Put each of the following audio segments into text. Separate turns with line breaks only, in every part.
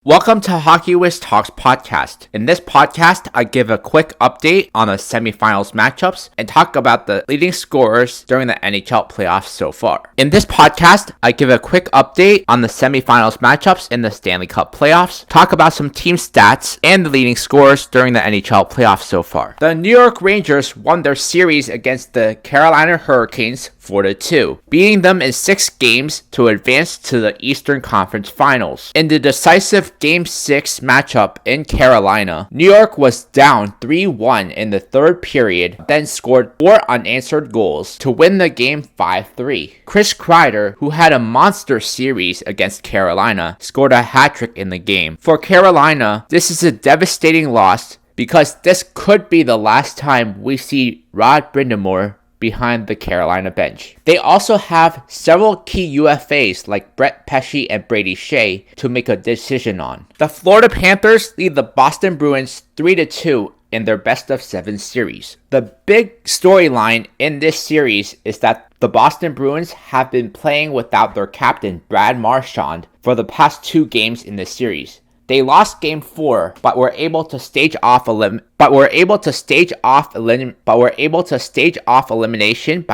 Welcome to Hockey Wiz Talks podcast. In this podcast, I give a quick update on the semifinals matchups and talk about the leading scorers during the NHL playoffs so far. In this podcast, I give a quick update on the semifinals matchups in the Stanley Cup Playoffs, talk about some team stats and the leading scorers during the NHL playoffs so far. The New York Rangers won their series against the Carolina Hurricanes 4-2, beating them in 6 games to advance to the Eastern Conference Finals. In the decisive Game 6 matchup in Carolina, New York was down 3-1 in the third period, then scored 4 unanswered goals to win the game 5-3. Chris Kreider, who had a monster series against Carolina, scored a hat-trick in the game. For Carolina, this is a devastating loss because this could be the last time we see Rod Brind'Amour behind the Carolina bench. They also have several key UFAs like Brett Pesce and Brady Shea to make a decision on. The Florida Panthers lead the Boston Bruins 3-2 in their best-of-7 series. The big storyline in this series is that the Boston Bruins have been playing without their captain Brad Marchand for the past 2 games in this series. They lost Game 4, but were able to stage off elimination by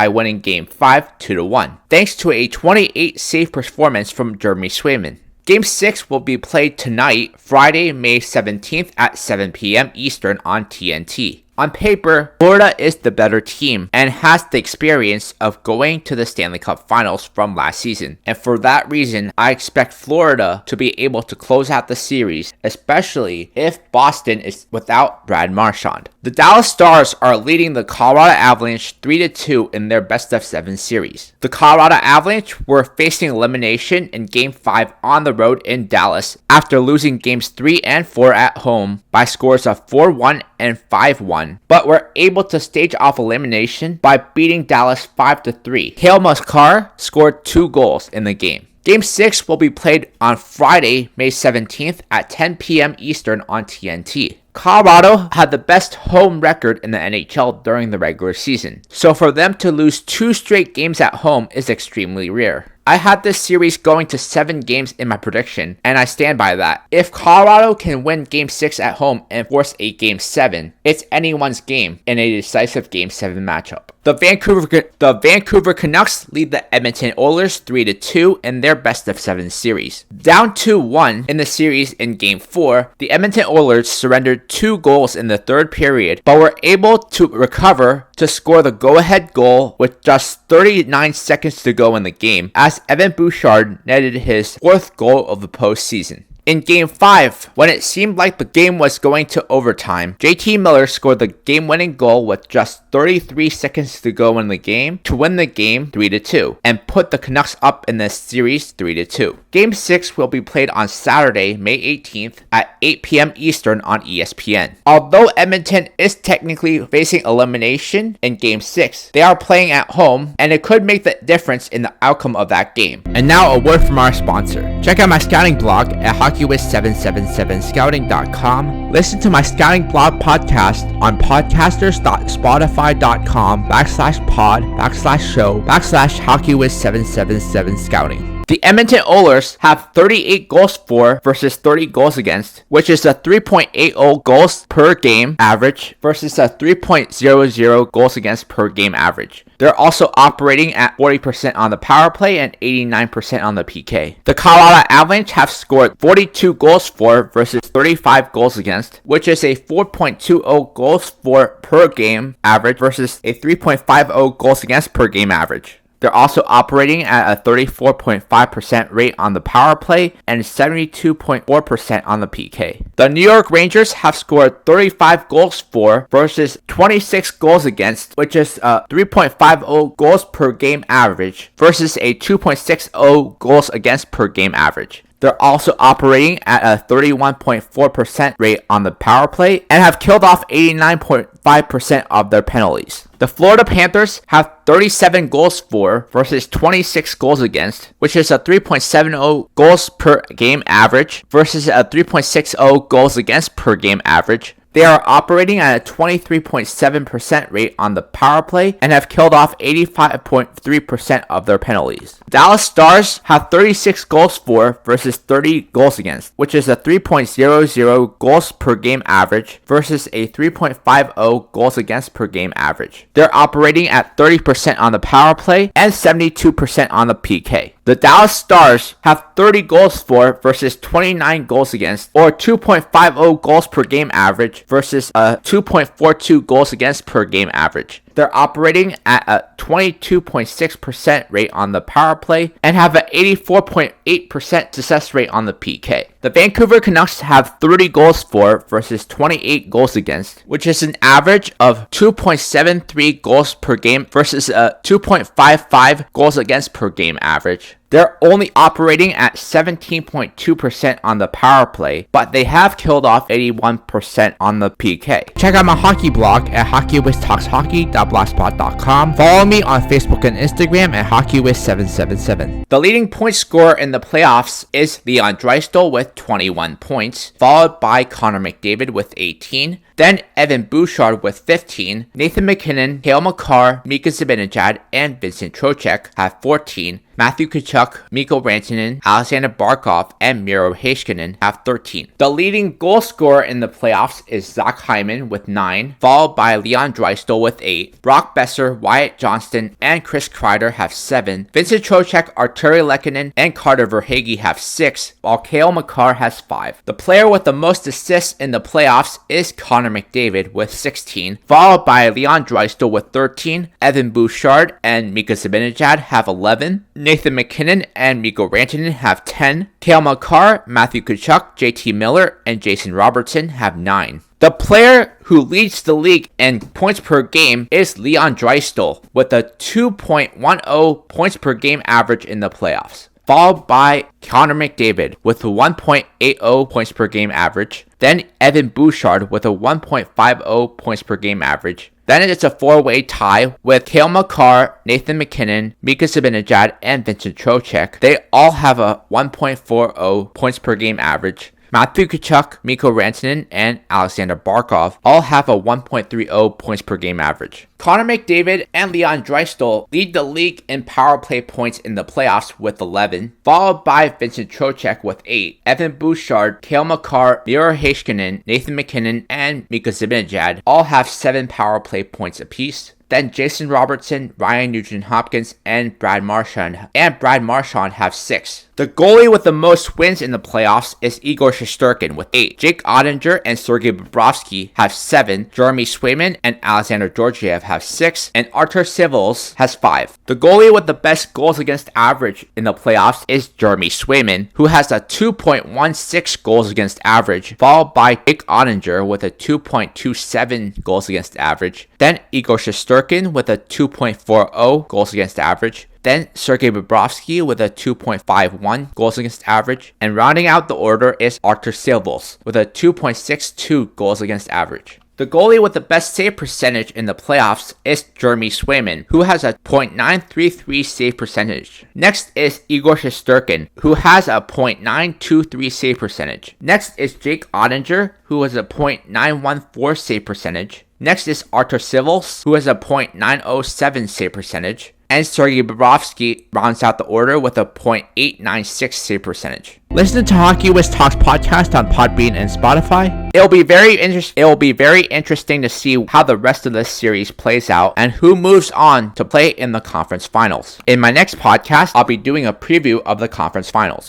winning Game 5 2-1, thanks to a 28 save performance from Jeremy Swayman. Game 6 will be played tonight, Friday, May 17th at 7 p.m. Eastern on TNT. On paper, Florida is the better team and has the experience of going to the Stanley Cup Finals from last season. And for that reason, I expect Florida to be able to close out the series, especially if Boston is without Brad Marchand. The Dallas Stars are leading the Colorado Avalanche 3-2 in their best-of-7 series. The Colorado Avalanche were facing elimination in Game 5 on the road in Dallas after losing Games 3 and 4 at home by scores of 4-1 and 5-1, but were able to stage off elimination by beating Dallas 5-3. Cale Makar scored 2 goals in the game. Game 6 will be played on Friday, May 17th at 10 p.m. Eastern on TNT. Colorado had the best home record in the NHL during the regular season, so for them to lose 2 straight games at home is extremely rare. I had this series going to 7 games in my prediction, and I stand by that. If Colorado can win Game 6 at home and force a Game 7, it's anyone's game in a decisive Game 7 matchup. The Vancouver Canucks lead the Edmonton Oilers 3-2 in their best-of-7 series. Down 2-1 in the series in Game 4, the Edmonton Oilers surrendered 2 goals in the third period, but were able to recover to score the go-ahead goal with just 39 seconds to go in the game, as Evan Bouchard netted his 4th goal of the postseason. In Game 5, when it seemed like the game was going to overtime, JT Miller scored the game-winning goal with just 33 seconds to go in the game to win the game 3-2 and put the Canucks up in the series 3-2. Game 6 will be played on Saturday, May 18th at 8 p.m. Eastern on ESPN. Although Edmonton is technically facing elimination in Game 6, they are playing at home and it could make the difference in the outcome of that game. And now a word from our sponsor. Check out my scouting blog at HockeyWiz777scouting.com. Listen to my scouting blog podcast on podcasters.spotify.com/pod/show/HockeyWiz777scouting. The Edmonton Oilers have 38 goals for versus 30 goals against, which is a 3.80 goals per game average versus a 3.00 goals against per game average. They're also operating at 40% on the power play and 89% on the PK. The Colorado Avalanche have scored 42 goals for versus 35 goals against, which is a 4.20 goals for per game average versus a 3.50 goals against per game average. They're also operating at a 34.5% rate on the power play and 72.4% on the PK. The New York Rangers have scored 35 goals for versus 26 goals against, which is a 3.50 goals per game average versus a 2.60 goals against per game average. They're also operating at a 31.4% rate on the power play and have killed off 89.5% of their penalties. The Florida Panthers have 37 goals for versus 26 goals against, which is a 3.70 goals per game average versus a 3.60 goals against per game average. They are operating at a 23.7% rate on the power play and have killed off 85.3% of their penalties. Dallas Stars have 36 goals for versus 30 goals against, which is a 3.00 goals per game average versus a 3.50 goals against per game average. They're operating at 30% on the power play and 72% on the PK. The Dallas Stars have 30 goals for versus 29 goals against, or 2.50 goals per game average versus a 2.42 goals against per game average. They're operating at a 22.6% rate on the power play and have an 84.8% success rate on the PK. The Vancouver Canucks have 30 goals for versus 28 goals against, which is an average of 2.73 goals per game versus a 2.55 goals against per game average. They're only operating at 17.2% on the power play, but they have killed off 81% on the PK. Check out my hockey blog at hockeywiztalkshockey.blogspot.com. Follow me on Facebook and Instagram at hockeywiz777. The leading point scorer in the playoffs is Leon Draisaitl with 21 points, followed by Connor McDavid with 18. Then Evan Bouchard with 15. Nathan MacKinnon, Cale Makar, Mika Zibanejad, and Vincent Trocheck have 14. Matthew Tkachuk, Mikko Rantanen, Alexander Barkov, and Miro Heiskanen have 13. The leading goal scorer in the playoffs is Zach Hyman with 9, followed by Leon Draisaitl with 8. Brock Besser, Wyatt Johnston, and Chris Kreider have 7. Vincent Trocheck, Arturi Lehkonen, and Carter Verhaeghe have 6, while Cale Makar has 5. The player with the most assists in the playoffs is Connor McDavid with 16, followed by Leon Draisaitl with 13. Evan Bouchard and Mika Zibanejad have 11. Nathan MacKinnon and Mikko Rantanen have 10. Cale Makar, Matthew Tkachuk, JT Miller, and Jason Robertson have 9. The player who leads the league in points per game is Leon Draisaitl with a 2.10 points per game average in the playoffs, followed by Connor McDavid with a 1.80 points per game average, then Evan Bouchard with a 1.50 points per game average. Then it's a four-way tie with Cale Makar, Nathan MacKinnon, Mika Zibanejad, and Vincent Trocheck. They all have a 1.40 points per game average. Matthew Tkachuk, Mikko Rantanen, and Alexander Barkov all have a 1.30 points per game average. Connor McDavid and Leon Draisaitl lead the league in power play points in the playoffs with 11, followed by Vincent Trocheck with 8. Evan Bouchard, Cale Makar, Miro Heiskanen, Nathan MacKinnon, and Mika Zibanejad all have 7 power play points apiece. Then Jason Robertson, Ryan Nugent-Hopkins, and Brad Marchand have 6. The goalie with the most wins in the playoffs is Igor Shesterkin with 8. Jake Ottinger and Sergei Bobrovsky have 7. Jeremy Swayman and Alexander Georgiev have 6. And Artur Silovs has 5. The goalie with the best goals against average in the playoffs is Jeremy Swayman, who has a 2.16 goals against average, followed by Jake Ottinger with a 2.27 goals against average. Then Igor Shesterkin with a 2.40 goals against average. Then Sergei Bobrovsky with a 2.51 goals against average. And rounding out the order is Artur Silovs with a 2.62 goals against average. The goalie with the best save percentage in the playoffs is Jeremy Swayman, who has a .933 save percentage. Next is Igor Shesterkin, who has a .923 save percentage. Next is Jake Ottinger, who has a .914 save percentage. Next is Artur Silovs, who has a .907 save percentage. And Sergei Bobrovsky rounds out the order with a .896 save percentage. Listen to Hockey Wiz Talks podcast on Podbean and Spotify. It will be very interesting to see how the rest of this series plays out and who moves on to play in the conference finals. In my next podcast, I'll be doing a preview of the conference finals.